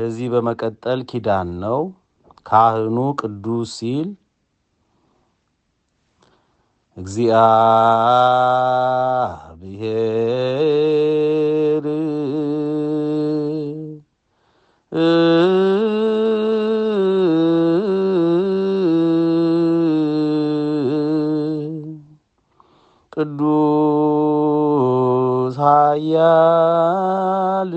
ከዚህ በመቀጠል ኪዳን ነው። ካህኑ ቅዱስ ሲል እግዚአብሔር ቅዱስ ኃያል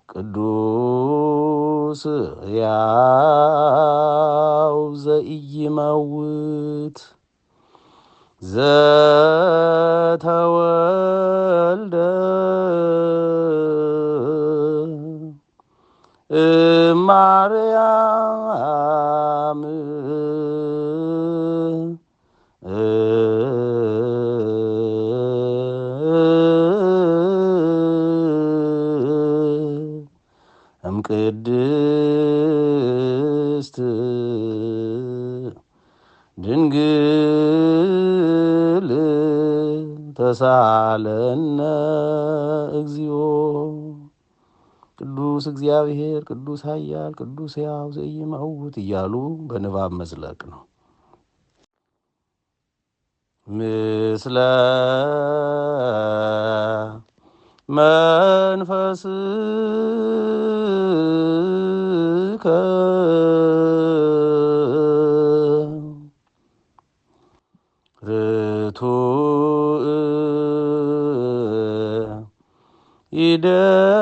ቅዱስ ሕያው ዘኢይመውት ዘተወልደ እማርያም እምቅድስት ድንግል ተሳለነ እግዚኦ። ቅዱስ እግዚአብሔር ቅዱስ ኃያል ቅዱስ ሕያው ዘኢይመውት እያሉ በንባብ መዝለቅ ነው። ምስለ መንፈስከ ርቱዕ ይደሉ